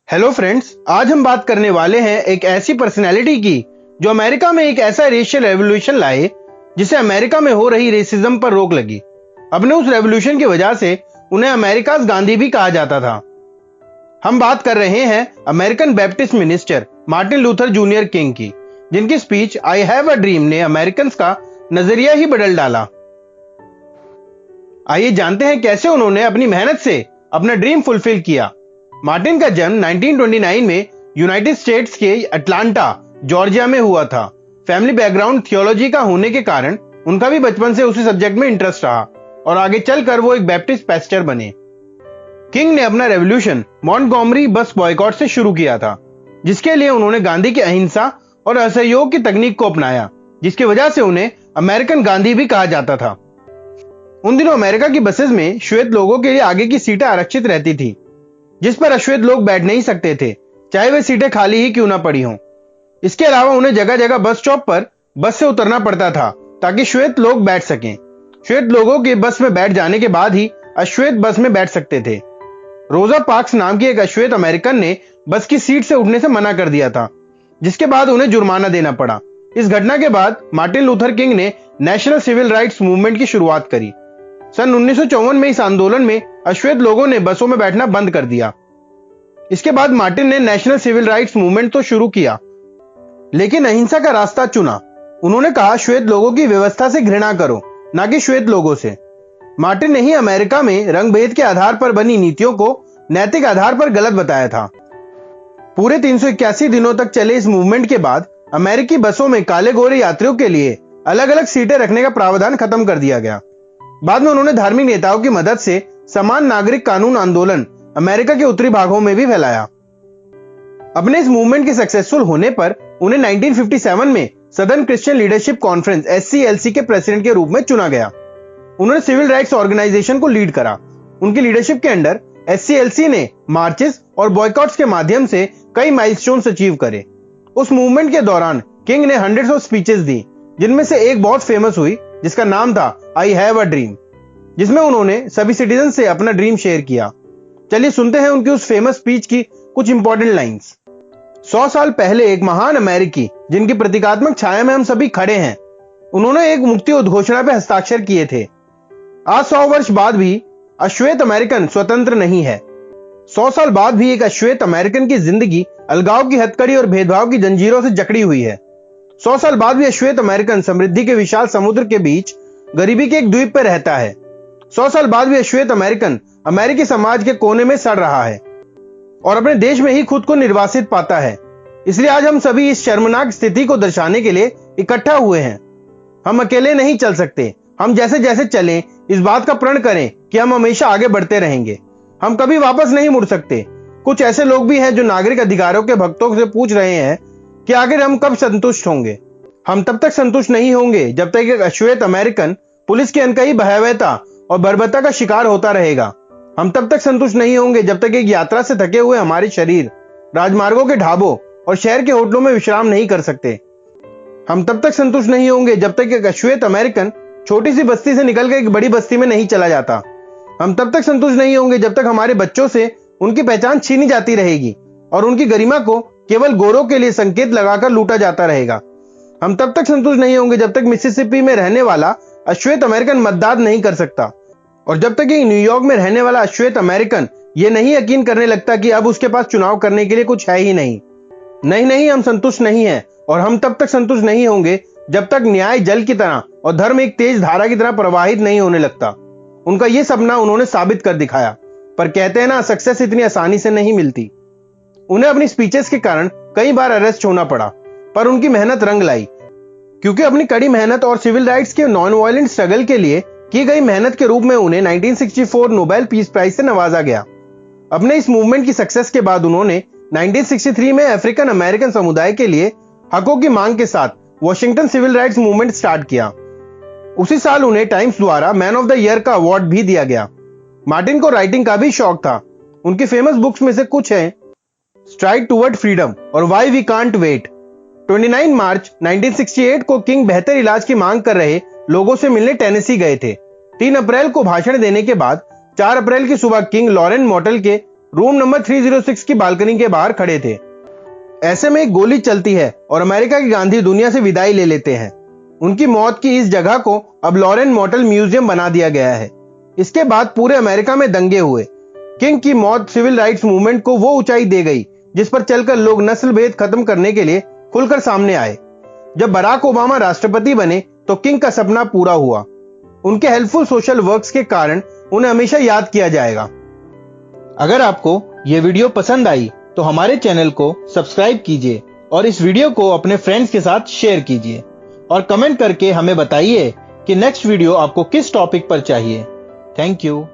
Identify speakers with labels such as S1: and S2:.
S1: Hello friends, आज हम बात करने वाले हैं एक ऐसी पर्सनैलिटी की जो अमेरिका में एक ऐसा रेशियल रेवोल्यूशन लाए जिसे अमेरिका में हो रही रेसिज्म पर रोक लगी। अपने उस रेवोल्यूशन की वजह से उन्हें अमेरिकाज गांधी भी कहा जाता था। हम बात कर रहे हैं American Baptist minister Martin Luther Junior King की, जिनकी speech I have a dream ने अमेरिकन का नजरिया ही बदल डाला। आइए जानते हैं कैसे उन्होंने अपनी मेहनत से अपना ड्रीम फुलफिल किया। मार्टिन का जन्म 1929 में यूनाइटेड स्टेट्स के अटलांटा जॉर्जिया में हुआ था। फैमिली बैकग्राउंड थियोलॉजी का होने के कारण उनका भी बचपन से उसी सब्जेक्ट में इंटरेस्ट रहा और आगे चलकर वो एक बैप्टिस्ट पैस्टर बने। किंग ने अपना रेवोल्यूशन मॉन्टगोमरी बस बॉयकॉट से शुरू किया था, जिसके लिए उन्होंने गांधी की अहिंसा और असहयोग की तकनीक को अपनाया, जिसकी वजह से उन्हें अमेरिकन गांधी भी कहा जाता था। उन दिनों अमेरिका की बसेस में श्वेत लोगों के लिए आगे की सीटें आरक्षित रहती थी, जिस पर अश्वेत लोग बैठ नहीं सकते थे, चाहे वे सीटें खाली ही क्यों ना पड़ी हों। इसके अलावा उन्हें जगह जगह बस स्टॉप पर बस से उतरना पड़ता था ताकि श्वेत लोग बैठ सकें। श्वेत लोगों के बस में बैठ जाने के बाद ही अश्वेत बस में बैठ सकते थे। रोजा पार्क्स नाम की एक अश्वेत अमेरिकन ने बस की सीट से उठने से मना कर दिया था, जिसके बाद उन्हें जुर्माना देना पड़ा। इस घटना के बाद मार्टिन लूथर किंग ने नेशनल सिविल राइट्स मूवमेंट की शुरुआत करी। सन 1954 में इस आंदोलन में अश्वेत लोगों ने बसों में बैठना बंद कर दिया। इसके बाद मार्टिन ने नेशनल सिविल राइट्स मूवमेंट तो शुरू किया, लेकिन अहिंसा का रास्ता चुना। उन्होंने कहा, श्वेत लोगों की व्यवस्था से घृणा करो, ना कि श्वेत लोगों से। मार्टिन ने ही अमेरिका में रंग भेद के आधार पर बनी नीतियों को नैतिक आधार पर गलत बताया था। पूरे 381 दिनों तक चले इस मूवमेंट के बाद अमेरिकी बसों में काले गोरे यात्रियों के लिए अलग अलग सीटें रखने का प्रावधान खत्म कर दिया गया। बाद में उन्होंने धार्मिक नेताओं की मदद से समान नागरिक कानून आंदोलन अमेरिका के उत्तरी भागों में भी फैलाया। अपने इस मूवमेंट के सक्सेसफुल होने पर उन्हें 1957 में southern Christian leadership conference SCLC के प्रेसिडेंट के रूप में चुना गया। उन्होंने सिविल राइट्स ऑर्गेनाइजेशन को लीड करा। उनकी लीडरशिप के अंडर SCLC ने मार्चेस और बॉयकॉट्स के माध्यम से कई माइलस्टोन्स अचीव करे। उस मूवमेंट के दौरान किंग ने हंड्रेड्स ऑफ स्पीचेस दी, जिनमें से एक बहुत फेमस हुई जिसका नाम था आई हैव अ ड्रीम, जिसमें उन्होंने सभी सिटीजन से अपना ड्रीम शेयर किया। चलिए सुनते हैं उनकी उस फेमस स्पीच की कुछ इंपॉर्टेंट लाइंस। 100 साल पहले एक महान अमेरिकी, जिनकी प्रतीकात्मक छाया में हम सभी खड़े हैं, उन्होंने एक मुक्ति उद्घोषणा पर हस्ताक्षर किए थे। आज 100 वर्ष बाद भी अश्वेत अमेरिकन स्वतंत्र नहीं है। 100 साल बाद भी एक अश्वेत अमेरिकन की जिंदगी अलगाव की हथकड़ी और भेदभाव की जंजीरों से जकड़ी हुई है। 100 साल बाद भी अश्वेत अमेरिकन समृद्धि के विशाल समुद्र के बीच गरीबी के एक द्वीप पर रहता है। 100 साल बाद भी अश्वेत अमेरिकन अमेरिकी समाज के कोने में सड़ रहा है और अपने देश में ही खुद को निर्वासित पाता है। इसलिए आज हम सभी इस शर्मनाक स्थिति को दर्शाने के लिए इकट्ठा हुए हैं। हम अकेले नहीं चल सकते। हम जैसे जैसे चलें, इस बात का प्रण करें कि हम हमेशा आगे बढ़ते रहेंगे। हम कभी वापस नहीं मुड़ सकते। कुछ ऐसे लोग भी हैं जो नागरिक अधिकारों के भक्तों से पूछ रहे हैं कि आखिर हम कब संतुष्ट होंगे। हम तब तक संतुष्ट नहीं होंगे जब तक एक अश्वेत अमेरिकन पुलिस की अनकही भयावहता और बर्बरता का शिकार होता रहेगा। हम तब तक संतुष्ट नहीं होंगे जब तक एक यात्रा से थके हुए हमारे शरीर राजमार्गों के ढाबों और शहर के होटलों में विश्राम नहीं कर सकते। हम तब तक संतुष्ट नहीं होंगे जब तक एक अश्वेत अमेरिकन छोटी सी बस्ती से निकलकर एक बड़ी बस्ती में नहीं चला जाता। हम तब तक संतुष्ट नहीं होंगे जब तक हमारे बच्चों से उनकी पहचान छीनी जाती रहेगी और उनकी गरिमा को केवल गोरों के लिए संकेत लगाकर लूटा जाता रहेगा। हम तब तक संतुष्ट नहीं होंगे जब तक मिसिसिपी में रहने वाला अश्वेत अमेरिकन मतदान नहीं कर सकता और जब तक न्यूयॉर्क में रहने वाला अश्वेत अमेरिकन यह नहीं यकीन करने लगता कि अब उसके पास चुनाव करने के लिए कुछ है ही नहीं। नहीं, हम संतुष्ट नहीं हैं और हम तब तक संतुष्ट नहीं होंगे जब तक न्याय जल की तरह और धर्म एक तेज धारा की तरह प्रवाहित नहीं होने लगता। उनका यह सपना उन्होंने साबित कर दिखाया, पर कहते हैं ना, सक्सेस इतनी आसानी से नहीं मिलती। उन्हें अपनी स्पीचेस के कारण कई बार अरेस्ट होना पड़ा, पर उनकी मेहनत रंग लाई, क्योंकि अपनी कड़ी मेहनत और सिविल राइट्स के नॉन वायलेंट स्ट्रगल के लिए की गई मेहनत के रूप में उन्हें 1964 नोबेल पीस प्राइज से नवाजा गया। अपने इस मूवमेंट की सक्सेस के बाद उन्होंने 1963 में अफ्रीकन अमेरिकन समुदाय के लिए हकों की मांग के साथ Washington civil rights movement start किया। उसी साल उन्हें टाइम्स द्वारा मैन ऑफ द ईयर का अवार्ड भी दिया गया। मार्टिन को राइटिंग का भी शौक था। उनकी फेमस बुक्स में से कुछ हैं स्ट्राइड टुवर्ड फ्रीडम और व्हाई वी कांट वेट। 29 मार्च 1968 को किंग बेहतर इलाज की मांग कर रहे लोगों से मिलने टेनेसी गए थे। 3 अप्रैल को भाषण देने के बाद 4 अप्रैल की सुबह किंग लॉरेन मोटेल के रूम नंबर 306 की बालकनी के बाहर खड़े थे। ऐसे में एक गोली चलती है और अमेरिका के गांधी दुनिया से विदाई ले लेते हैं। उनकी मौत की इस जगह को अब लॉरेन मॉर्टल म्यूजियम बना दिया गया है। इसके बाद पूरे अमेरिका में दंगे हुए। किंग की मौत सिविल राइट्स मूवमेंट को वो ऊंचाई दे गई जिस पर चलकर लोग नस्ल भेद खत्म करने के लिए खुलकर सामने आए। जब बराक ओबामा राष्ट्रपति बने तो किंग का सपना पूरा हुआ। उनके हेल्पफुल सोशल वर्क्स के कारण उन्हें हमेशा याद किया जाएगा। अगर आपको यह वीडियो पसंद आई तो हमारे चैनल को सब्सक्राइब कीजिए और इस वीडियो को अपने फ्रेंड्स के साथ शेयर कीजिए और कमेंट करके हमें बताइए कि नेक्स्ट वीडियो आपको किस टॉपिक पर चाहिए। Thank you.